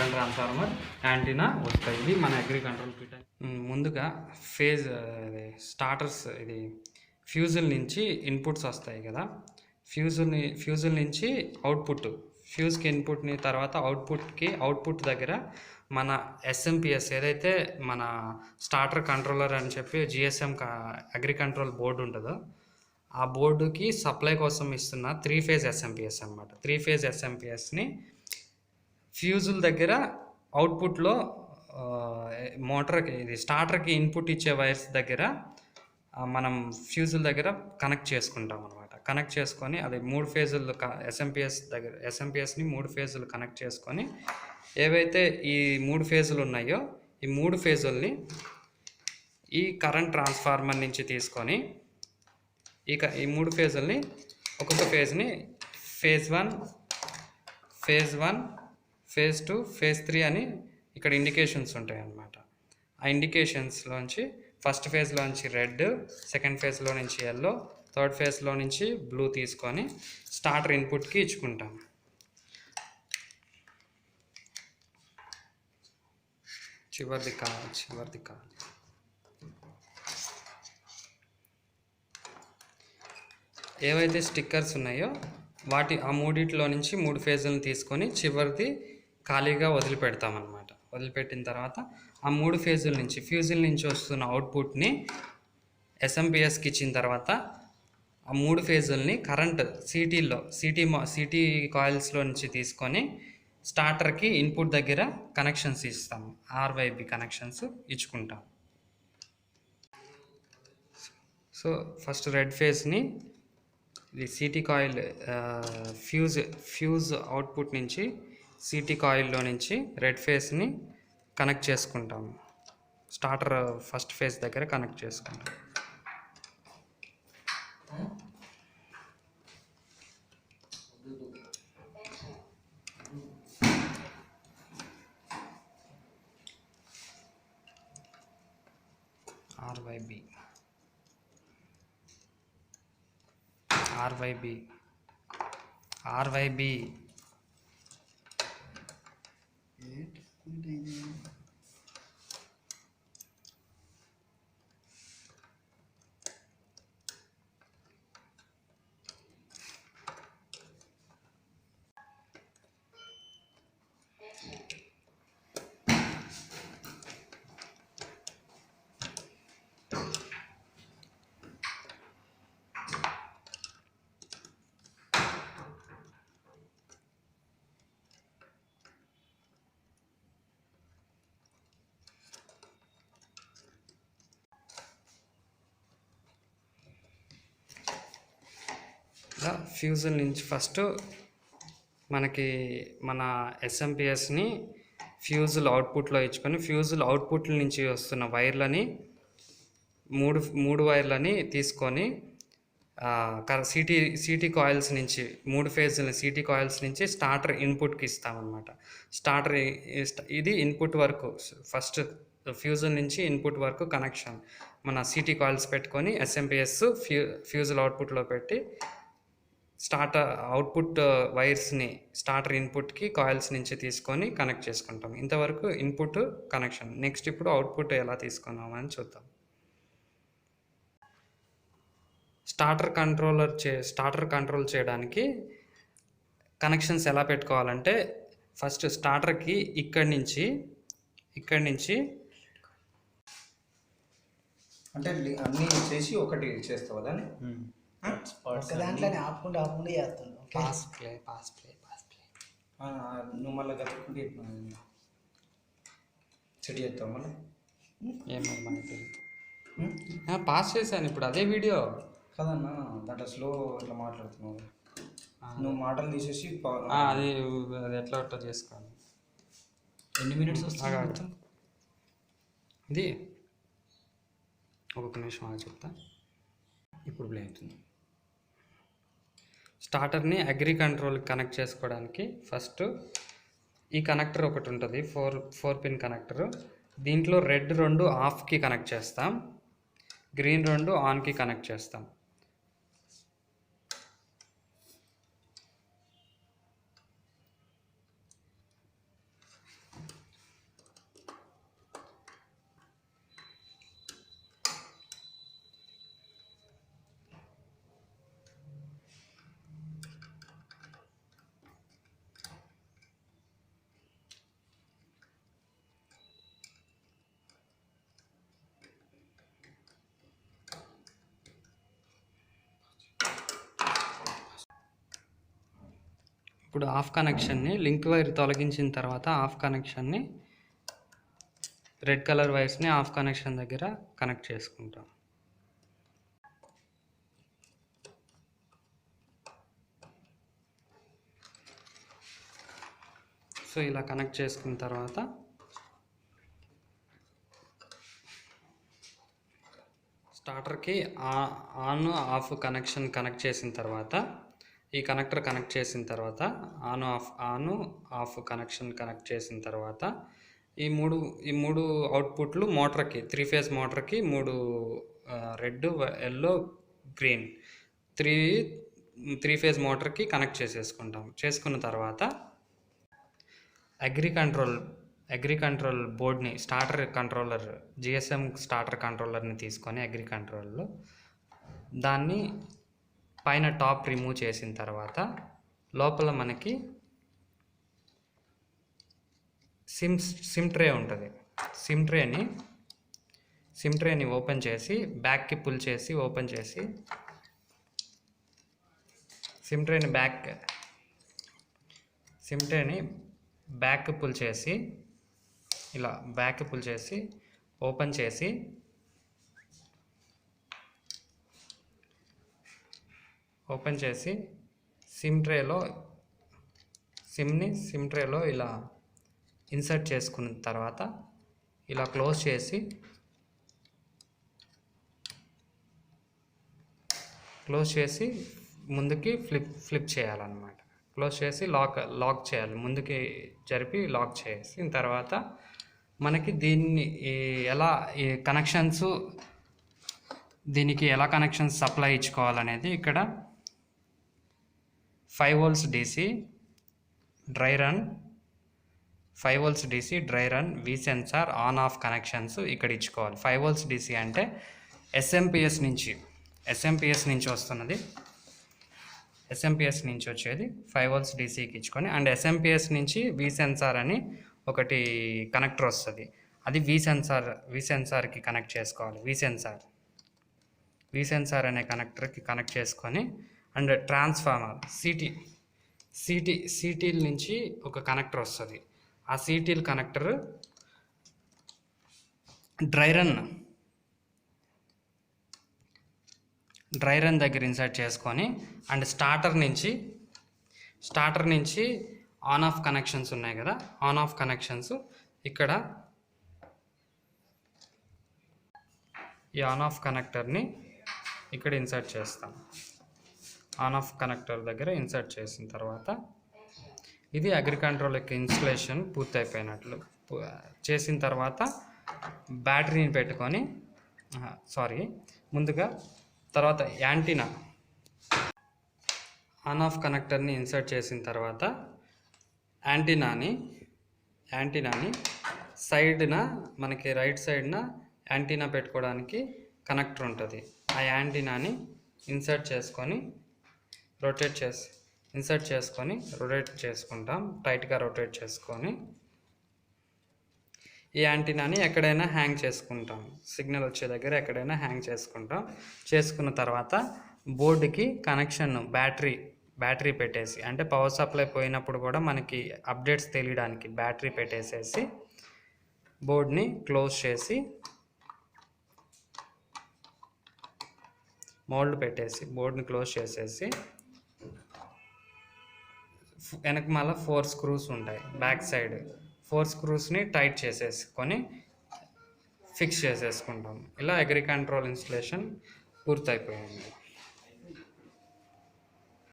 Current transformer antenna వస్తాయి. ఇది మన అగ్రి కంట్రోల్ కిట్. ముందుగా ఫేజ్ స్టార్టర్స్ ఇది ఫ్యూజుల నుంచి ఇన్పుట్స్ వస్తాయి కదా, ఫ్యూజుల నుంచి అవుట్పుట్, ఫ్యూజ్కి ఇన్పుట్ని తర్వాత అవుట్పుట్ దగ్గర మన ఎస్ఎంపిఎస్ ఏదైతే మన స్టార్టర్ కంట్రోలర్ అని చెప్పి జిఎస్ఎం అగ్రి కంట్రోల్ బోర్డు ఉంటుందో ఆ బోర్డుకి సప్లై కోసం ఇస్తున్న 3 ఫేజ్ ఎస్ఎంపిఎస్ అనమాట. 3 ఫేజ్ ఎస్ఎంపిఎస్ని ఫ్యూజుల దగ్గర అవుట్పుట్లో మోటార్కి ఇది స్టార్టర్కి ఇన్పుట్ ఇచ్చే వైర్స్ దగ్గర మనం ఫ్యూజుల దగ్గర కనెక్ట్ చేసుకుంటాం అనమాట. కనెక్ట్ చేసుకొని అది 3 ఫేజులు ఎస్ఎంపిఎస్ని 3 ఫేజులు కనెక్ట్ చేసుకొని ఏవైతే ఈ 3 ఫేజులు ఉన్నాయో ఈ 3 ఫేజుల్ని ఈ కరెంట్ ట్రాన్స్ఫార్మర్ నుంచి తీసుకొని ఈ 3 ఫేజుల్ని ఒక్కొక్క ఫేజ్ని ఫేజ్ 1, ఫేజ్ 2, ఫేజ్ 3 అని ఇక్కడ ఇండికేషన్స్ ఉంటాయి అన్నమాట. ఆ ఇండికేషన్స్లోంచి ఫస్ట్ ఫేజ్లోంచి రెడ్, సెకండ్ ఫేజ్లో నుంచి ఎల్లో, థర్డ్ ఫేజ్లో నుంచి బ్లూ తీసుకొని స్టార్టర్ ఇన్పుట్కి ఇచ్చుకుంటాం. చివరిది కాదు. ఏవైతే స్టిక్కర్స్ ఉన్నాయో ఆ మూడిట్లో నుంచి 3 ఫేజులను తీసుకొని చివరిది ఖాళీగా వదిలిపెడతామన్నమాట. వదిలిపెట్టిన తర్వాత ఆ 3 ఫేజుల నుంచి ఫ్యూజుల నుంచి వస్తున్న అవుట్పుట్ని ఎస్ఎంపిఎస్కి ఇచ్చిన తర్వాత ఆ 3 ఫేజుల్ని కరెంట్ సిటీ కాయిల్స్లో నుంచి తీసుకొని స్టార్టర్కి ఇన్పుట్ దగ్గర కనెక్షన్స్ ఇస్తాము. ఆర్వైబి కనెక్షన్స్ ఇచ్చుకుంటాం. సో ఫస్ట్ రెడ్ ఫేజ్ని ఇది సిటీ కాయిల్ ఫ్యూజ్ అవుట్పుట్ నుంచి సిటీ కాయిల్లో నుంచి రెడ్ ఫేజ్ని కనెక్ట్ చేసుకుంటాము. స్టార్టర్ ఫస్ట్ ఫేజ్ దగ్గర కనెక్ట్ చేసుకుంటాం. ఆర్వైబి ఫ్యూజుల నుంచి ఫస్ట్ మనకి మన ఎస్ఎంపిఎస్ని ఫ్యూజుల్ అవుట్పుట్లో ఇచ్చుకొని ఫ్యూజుల్ అవుట్పుట్ల నుంచి వస్తున్న వైర్లని మూడు వైర్లని తీసుకొని సిటీ కాయిల్స్ నుంచి 3 ఫేజ్ల సిటీ కాయిల్స్ నుంచి స్టార్టర్ ఇన్పుట్కి ఇస్తామన్నమాట. ఇది ఇన్పుట్ వరకు ఫస్ట్ ఫ్యూజుల్ నుంచి ఇన్పుట్ వరకు కనెక్షన్ మన సిటీ కాయిల్స్ పెట్టుకొని ఎస్ఎంపిఎస్ ఫ్యూజుల్ అవుట్పుట్లో పెట్టి స్టార్టర్ అవుట్పుట్ వైర్స్ని స్టార్టర్ ఇన్పుట్కి కాయిల్స్ నుంచి తీసుకొని కనెక్ట్ చేసుకుంటాం. ఇంతవరకు ఇన్పుట్ కనెక్షన్. నెక్స్ట్ ఇప్పుడు అవుట్పుట్ ఎలా తీసుకున్నామని చూద్దాం. స్టార్టర్ కంట్రోల్ చేయడానికి కనెక్షన్స్ ఎలా పెట్టుకోవాలంటే ఫస్ట్ స్టార్టర్కి ఇక్కడి నుంచి అంటే అన్నీ చేసి ఒకటి చేస్తావు దాన్ని దాంట్లోనే ఆపుకుంటూ చేస్తాను. పాస్ ప్లే నువ్వు మళ్ళీ గతుకుంటే చెడి చేస్తావు మళ్ళీ ఏమో మనకి పాస్ చేశాను. ఇప్పుడు అదే వీడియో కదన్నా, దాంట్లో స్లో ఇట్లా మాట్లాడుతున్నావు. నువ్వు మాటలు తీసేసి అది ఎట్లా చేసుకోవాలి. ఎన్ని మినిట్స్ వస్తుంది ఇది? ఒక్కొక్క నిమిషం అది చెప్తా. ఇప్పుడు ప్లే అవుతుంది. స్టార్టర్ని అగ్రి కంట్రోల్ కనెక్ట్ చేసుకోవడానికి ఫస్ట్ ఈ కనెక్టర్ ఒకటి ఉంటుంది, 4 పిన్ కనెక్టర్. దీంట్లో రెడ్ 2 ఆఫ్కి కనెక్ట్ చేస్తాం, గ్రీన్ 2 ఆన్కి కనెక్ట్ చేస్తాం. ఇప్పుడు ఆఫ్ కనెక్షన్ని లింక్ వైర్ తొలగించిన తర్వాత ఆఫ్ కనెక్షన్ని రెడ్ కలర్ వైర్స్ని ఆఫ్ కనెక్షన్ దగ్గర కనెక్ట్ చేసుకుంటాం. సో ఇలా కనెక్ట్ చేసుకున్న తర్వాత స్టార్టర్కి ఆన్ ఆఫ్ కనెక్షన్ కనెక్ట్ చేసిన తర్వాత ఈ కనెక్టర్ కనెక్ట్ చేసిన తర్వాత ఆన్ ఆఫ్ కనెక్షన్ కనెక్ట్ చేసిన తర్వాత ఈ మూడు అవుట్పుట్లు మోటార్కి 3 ఫేజ్ మోటార్కి 3 రెడ్ ఎల్లో గ్రీన్ 3 ఫేజ్ మోటార్కి కనెక్ట్ చేసుకుంటాం. చేసుకున్న తర్వాత అగ్రి కంట్రోల్ బోర్డ్ని స్టార్టర్ కంట్రోలర్ జిఎస్ఎం స్టార్టర్ కంట్రోలర్ని తీసుకొని అగ్రి కంట్రోల్లో దాన్ని పైన టాప్ రిమూవ్ చేసిన తర్వాత లోపల మనకి సిమ్ ట్రే ఉంటుంది. సిమ్ ట్రేని ఓపెన్ చేసి బ్యాక్కి పుల్ చేసి ఓపెన్ చేసి సిమ్ ట్రేని బ్యాక్ పుల్ చేసి ఇలా బ్యాక్ పుల్ చేసి ఓపెన్ చేసి సిమ్ ట్రేలో ఇలా ఇన్సర్ట్ చేసుకున్న తర్వాత ఇలా క్లోజ్ చేసి ముందుకి ఫ్లిప్ చేయాలన్నమాట. క్లోజ్ చేసి లాక్ చేయాలి, ముందుకి జరిపి లాక్ చేసిన తర్వాత మనకి దీనికి ఎలా కనెక్షన్స్ సప్లై ఇచ్చుకోవాలనేది ఇక్కడ 5 volts DC dry run 5 volts DC dry run V sensor on off connections ఇక్కడ ఇచ్చుకోవాలి. 5 volts DC అంటే ఎస్ఎంపిఎస్ నుంచి వస్తున్నది. ఎస్ఎంపిఎస్ నుంచి వచ్చేది 5 volts DCకి ఇచ్చుకొని అండ్ ఎస్ఎంపిఎస్ నుంచి వి సెన్సార్ అని ఒకటి కనెక్టర్ వస్తుంది. అది వి సెన్సార్కి కనెక్ట్ చేసుకోవాలి. వి సెన్సార్ అనే కనెక్టర్కి కనెక్ట్ చేసుకొని అండ్ ట్రాన్స్ఫార్మర్ సిటీల నుంచి ఒక కనెక్టర్ వస్తుంది. ఆ సిటీల్ కనెక్టర్ డ్రై రన్ దగ్గర ఇన్సర్ట్ చేసుకొని అండ్ స్టార్టర్ నుంచి ఆన్ ఆఫ్ కనెక్షన్స్ ఉన్నాయి కదా, ఆన్ ఆఫ్ కనెక్షన్స్ ఇక్కడ ఈ ఆన్ ఆఫ్ కనెక్టర్ని ఇక్కడ ఇన్సర్ట్ చేస్తాం. ఆన్ ఆఫ్ కనెక్టర్ దగ్గర ఇన్సర్ట్ చేసిన తర్వాత ఇది అగ్రి కంట్రోల్ యొక్క ఇన్స్టలేషన్ పూర్తయిపోయినట్లు. చేసిన తర్వాత బ్యాటరీని పెట్టుకొని తర్వాత యాంటీనా ఆన్ ఆఫ్ కనెక్టర్ని ఇన్సర్ట్ చేసిన తర్వాత యాంటీనాని మనకి రైట్ సైడ్న యాంటీనా పెట్టుకోవడానికి కనెక్టర్ ఉంటుంది. ఆ యాంటీనాని ఇన్సర్ట్ చేసుకొని రొటేట్ చేసుకుంటాం. టైట్గా రొటేట్ చేసుకొని ఈ యాంటీనాని ఎక్కడైనా హ్యాంగ్ చేసుకుంటాం. సిగ్నల్ వచ్చే దగ్గర ఎక్కడైనా హ్యాంగ్ చేసుకుంటాం. చేసుకున్న తర్వాత బోర్డుకి కనెక్షన్ బ్యాటరీ పెట్టేసి, అంటే పవర్ సప్లై పోయినప్పుడు కూడా మనకి అప్డేట్స్ తెలియడానికి బ్యాటరీ పెట్టేసేసి బోర్డ్ని క్లోజ్ చేసి మోల్డ్ పెట్టేసి బోర్డ్ని క్లోజ్ చేసేసి వెనక మళ్ళీ 4 స్క్రూస్ ఉంటాయి. బ్యాక్ సైడ్ 4 స్క్రూస్ని టైట్ చేసేసుకొని ఫిక్స్ చేసేసుకుంటాం. ఇలా అగ్రి కంట్రోల్ ఇన్స్టలేషన్ పూర్తయిపోయింది.